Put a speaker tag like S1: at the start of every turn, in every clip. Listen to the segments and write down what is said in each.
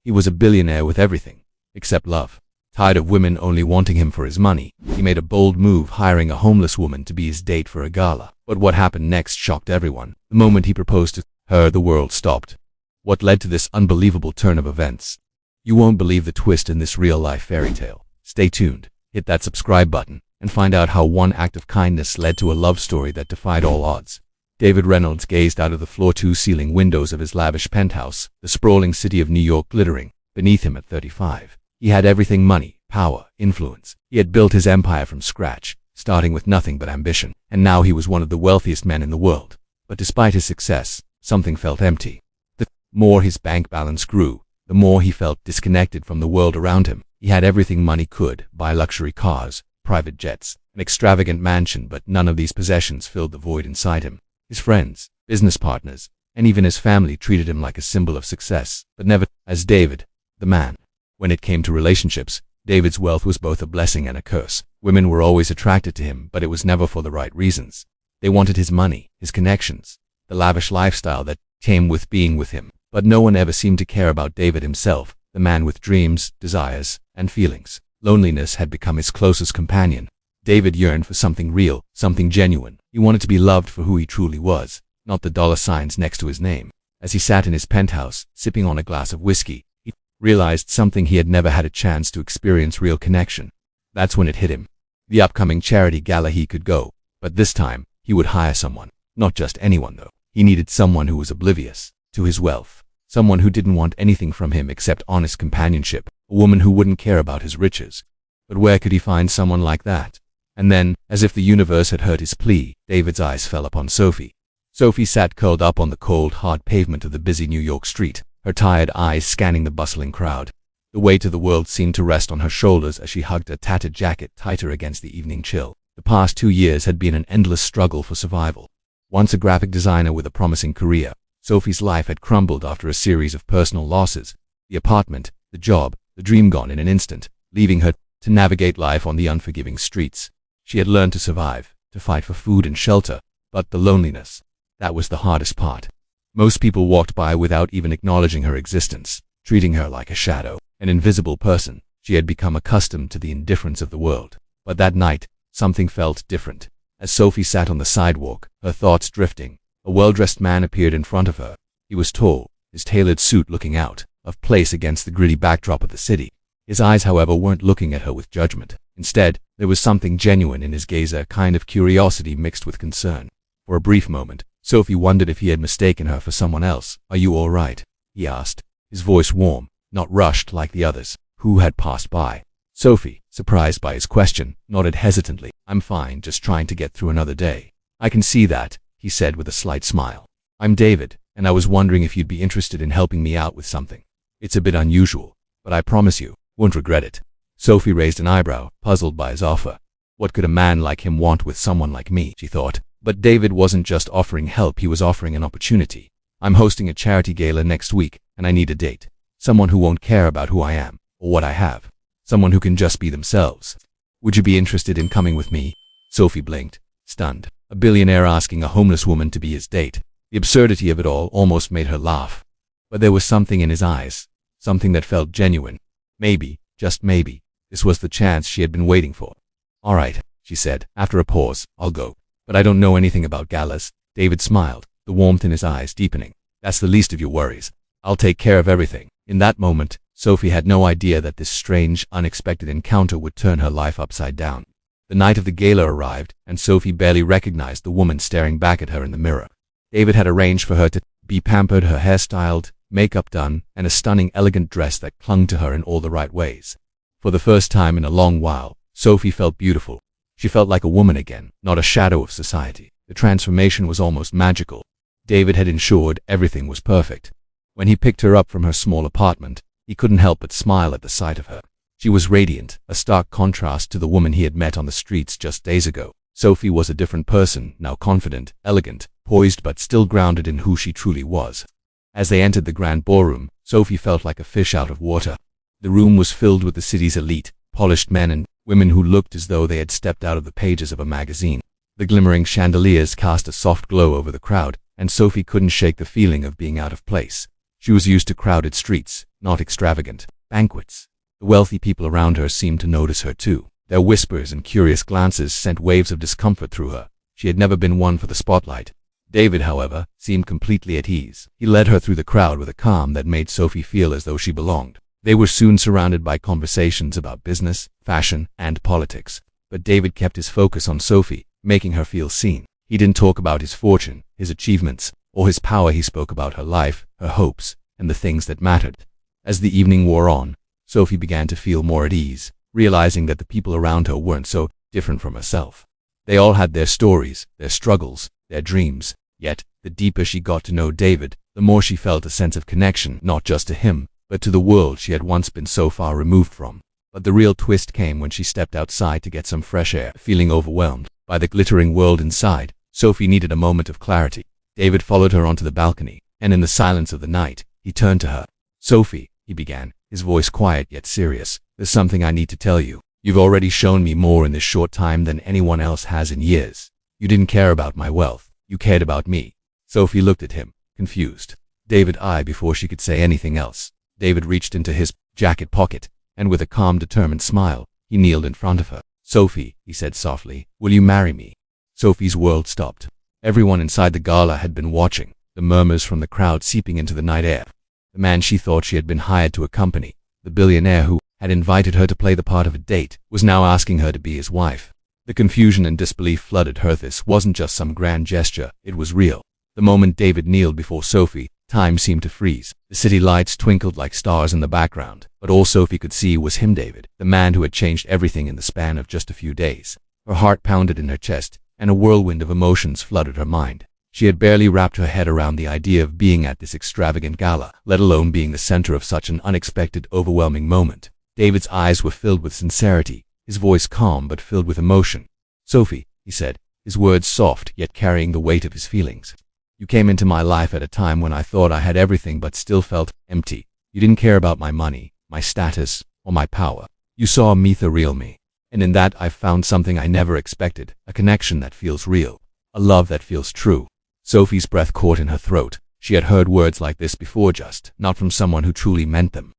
S1: He was a billionaire with everything, except love. Tired of women only wanting him for his money, he made a bold move, hiring a homeless woman to be his date for a gala. But what happened next shocked everyone. The moment he proposed to her, the world stopped. What led to this unbelievable turn of events? You won't believe the twist in this real-life fairy tale. Stay tuned, hit that subscribe button, and find out how one act of kindness led to a love story that defied all odds. David Reynolds gazed out of the floor-to-ceiling windows of his lavish penthouse, the sprawling city of New York glittering beneath him at 35. He had everything: money, power, influence. He had built his empire from scratch, starting with nothing but ambition, and now he was one of the wealthiest men in the world. But despite his success, something felt empty. The more his bank balance grew, the more he felt disconnected from the world around him. He had everything money could buy: luxury cars, private jets, an extravagant mansion, but none of these possessions filled the void inside him. His friends, business partners, and even his family treated him like a symbol of success, but never as David, the man. When it came to relationships, David's wealth was both a blessing and a curse. Women were always attracted to him, but it was never for the right reasons. They wanted his money, his connections, the lavish lifestyle that came with being with him. But no one ever seemed to care about David himself, the man with dreams, desires, and feelings. Loneliness had become his closest companion. David yearned for something real, something genuine. He wanted to be loved for who he truly was, not the dollar signs next to his name. As he sat in his penthouse, sipping on a glass of whiskey, he realized something: he had never had a chance to experience real connection. That's when it hit him. The upcoming charity gala, he could go, but this time, he would hire someone. Not just anyone, though. He needed someone who was oblivious to his wealth. Someone who didn't want anything from him except honest companionship. A woman who wouldn't care about his riches. But where could he find someone like that? And then, as if the universe had heard his plea, David's eyes fell upon Sophie. Sophie sat curled up on the cold, hard pavement of the busy New York street, her tired eyes scanning the bustling crowd. The weight of the world seemed to rest on her shoulders as she hugged a tattered jacket tighter against the evening chill. The past 2 years had been an endless struggle for survival. Once a graphic designer with a promising career, Sophie's life had crumbled after a series of personal losses. The apartment, the job, the dream gone in an instant, leaving her to navigate life on the unforgiving streets. She had learned to survive, to fight for food and shelter, but the loneliness, that was the hardest part. Most people walked by without even acknowledging her existence, treating her like a shadow, an invisible person. She had become accustomed to the indifference of the world. But that night, something felt different. As Sophie sat on the sidewalk, her thoughts drifting, a well-dressed man appeared in front of her. He was tall, his tailored suit looking out of place against the gritty backdrop of the city. His eyes, however, weren't looking at her with judgment. Instead, there was something genuine in his gaze, a kind of curiosity mixed with concern. For a brief moment, Sophie wondered if he had mistaken her for someone else. "Are you all right?" he asked, his voice warm, not rushed like the others who had passed by. Sophie, surprised by his question, nodded hesitantly. "I'm fine, just trying to get through another day." "I can see that," he said with a slight smile. "I'm David, and I was wondering if you'd be interested in helping me out with something. It's a bit unusual, but I promise you won't regret it." Sophie raised an eyebrow, puzzled by his offer. What could a man like him want with someone like me, she thought. But David wasn't just offering help, he was offering an opportunity. "I'm hosting a charity gala next week, and I need a date. Someone who won't care about who I am, or what I have. Someone who can just be themselves. Would you be interested in coming with me?" Sophie blinked, stunned. A billionaire asking a homeless woman to be his date. The absurdity of it all almost made her laugh. But there was something in his eyes, something that felt genuine. Maybe, just maybe, this was the chance she had been waiting for. "All right," she said, after a pause, "I'll go. But I don't know anything about galas." David smiled, the warmth in his eyes deepening. "That's the least of your worries. I'll take care of everything." In that moment, Sophie had no idea that this strange, unexpected encounter would turn her life upside down. The night of the gala arrived, and Sophie barely recognized the woman staring back at her in the mirror. David had arranged for her to be pampered, her hair styled, makeup done, and a stunning, elegant dress that clung to her in all the right ways. For the first time in a long while, Sophie felt beautiful. She felt like a woman again, not a shadow of society. The transformation was almost magical. David had ensured everything was perfect. When he picked her up from her small apartment, he couldn't help but smile at the sight of her. She was radiant, a stark contrast to the woman he had met on the streets just days ago. Sophie was a different person, now confident, elegant, poised, but still grounded in who she truly was. As they entered the grand ballroom, Sophie felt like a fish out of water. The room was filled with the city's elite, polished men and women who looked as though they had stepped out of the pages of a magazine. The glimmering chandeliers cast a soft glow over the crowd, and Sophie couldn't shake the feeling of being out of place. She was used to crowded streets, not extravagant banquets. The wealthy people around her seemed to notice her too. Their whispers and curious glances sent waves of discomfort through her. She had never been one for the spotlight. David, however, seemed completely at ease. He led her through the crowd with a calm that made Sophie feel as though she belonged. They were soon surrounded by conversations about business, fashion, and politics. But David kept his focus on Sophie, making her feel seen. He didn't talk about his fortune, his achievements, or his power. He spoke about her life, her hopes, and the things that mattered. As the evening wore on, Sophie began to feel more at ease, realizing that the people around her weren't so different from herself. They all had their stories, their struggles, their dreams. Yet, the deeper she got to know David, the more she felt a sense of connection, not just to him, but to the world she had once been so far removed from. But the real twist came when she stepped outside to get some fresh air. Feeling overwhelmed by the glittering world inside, Sophie needed a moment of clarity. David followed her onto the balcony, and in the silence of the night, he turned to her. "Sophie," he began, his voice quiet yet serious, "there's something I need to tell you. You've already shown me more in this short time than anyone else has in years. You didn't care about my wealth. You cared about me." Sophie looked at him, confused. David eyed before she could say anything else. David reached into his jacket pocket, and with a calm, determined smile, he kneeled in front of her. "Sophie," he said softly, "will you marry me?" Sophie's world stopped. Everyone inside the gala had been watching, the murmurs from the crowd seeping into the night air. The man she thought she had been hired to accompany, the billionaire who had invited her to play the part of a date, was now asking her to be his wife. The confusion and disbelief flooded her. This wasn't just some grand gesture, it was real. The moment David kneeled before Sophie, time seemed to freeze. The city lights twinkled like stars in the background, but all Sophie could see was him, David, the man who had changed everything in the span of just a few days. Her heart pounded in her chest, and a whirlwind of emotions flooded her mind. She had barely wrapped her head around the idea of being at this extravagant gala, let alone being the center of such an unexpected, overwhelming moment. David's eyes were filled with sincerity, his voice calm but filled with emotion. "Sophie," he said, his words soft yet carrying the weight of his feelings. "You came into my life at a time when I thought I had everything but still felt empty. You didn't care about my money, my status, or my power. You saw me, the real me. And in that I found something I never expected, a connection that feels real, a love that feels true." Sophie's breath caught in her throat. She had heard words like this before, just not from someone who truly meant them.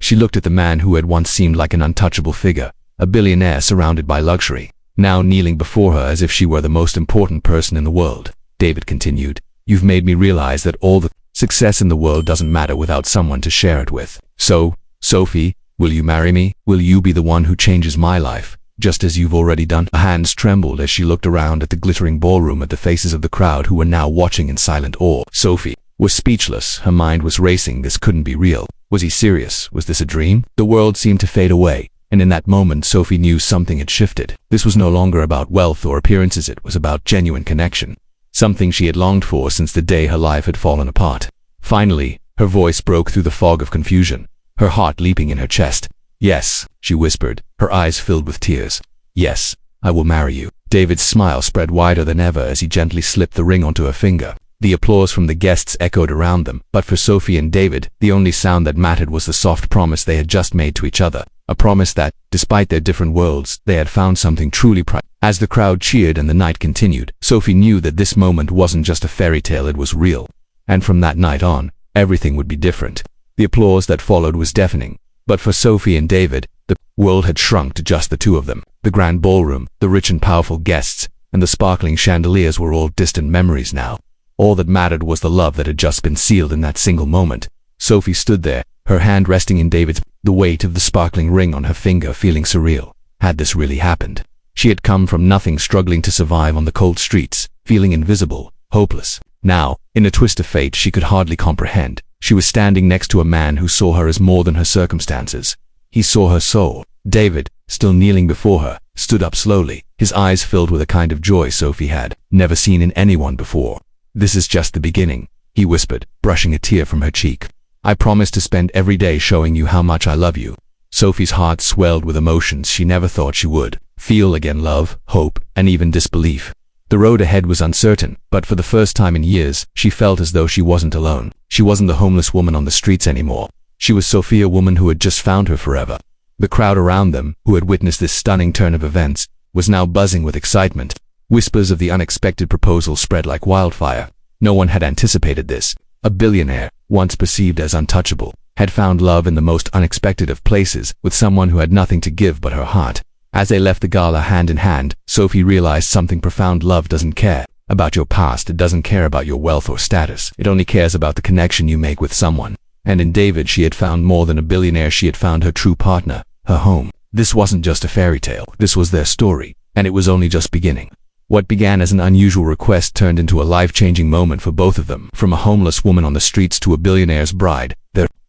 S1: She looked at the man who had once seemed like an untouchable figure, a billionaire surrounded by luxury, now kneeling before her as if she were the most important person in the world. David continued, "You've made me realize that all the success in the world doesn't matter without someone to share it with. So, Sophie, will you marry me? Will you be the one who changes my life, just as you've already done?" Her hands trembled as she looked around at the glittering ballroom, at the faces of the crowd who were now watching in silent awe. Sophie was speechless. Her mind was racing. This couldn't be real. Was he serious? Was this a dream? The world seemed to fade away, and in that moment Sophie knew something had shifted. This was no longer about wealth or appearances. It was about genuine connection, something she had longed for since the day her life had fallen apart. Finally, her voice broke through the fog of confusion, her heart leaping in her chest. "Yes," she whispered, her eyes filled with tears. "Yes, I will marry you." David's smile spread wider than ever as he gently slipped the ring onto her finger. The applause from the guests echoed around them, but for Sophie and David, the only sound that mattered was the soft promise they had just made to each other, a promise that, despite their different worlds, they had found something truly precious. As the crowd cheered and the night continued, Sophie knew that this moment wasn't just a fairy tale, it was real. And from that night on, everything would be different. The applause that followed was deafening, but for Sophie and David, the world had shrunk to just the two of them. The grand ballroom, the rich and powerful guests, and the sparkling chandeliers were all distant memories now. All that mattered was the love that had just been sealed in that single moment. Sophie stood there, her hand resting in David's, the weight of the sparkling ring on her finger feeling surreal. Had this really happened? She had come from nothing, struggling to survive on the cold streets, feeling invisible, hopeless. Now, in a twist of fate she could hardly comprehend, she was standing next to a man who saw her as more than her circumstances. He saw her soul. David, still kneeling before her, stood up slowly, his eyes filled with a kind of joy Sophie had never seen in anyone before. "This is just the beginning," he whispered, brushing a tear from her cheek. "I promise to spend every day showing you how much I love you." Sophie's heart swelled with emotions she never thought she would feel again: love, hope, and even disbelief. The road ahead was uncertain, but for the first time in years, she felt as though she wasn't alone. She wasn't the homeless woman on the streets anymore. She was Sophie, a woman who had just found her forever. The crowd around them, who had witnessed this stunning turn of events, was now buzzing with excitement. Whispers of the unexpected proposal spread like wildfire. No one had anticipated this, A billionaire, once perceived as untouchable, had found love in the most unexpected of places with someone who had nothing to give but her heart. As they left the gala hand in hand, Sophie realized something profound. Love doesn't care about your past. It doesn't care about your wealth or status. It only cares about the connection you make with someone. And in David, she had found more than a billionaire. She had found her true partner, her home. This wasn't just a fairy tale. This was their story, and it was only just beginning. What began as an unusual request turned into a life-changing moment for both of them. From a homeless woman on the streets to a billionaire's bride,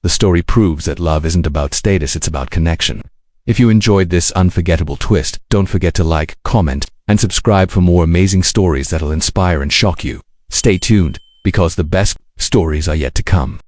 S1: the story proves that love isn't about status, it's about connection. If you enjoyed this unforgettable twist, don't forget to like, comment, and subscribe for more amazing stories that'll inspire and shock you. Stay tuned, because the best stories are yet to come.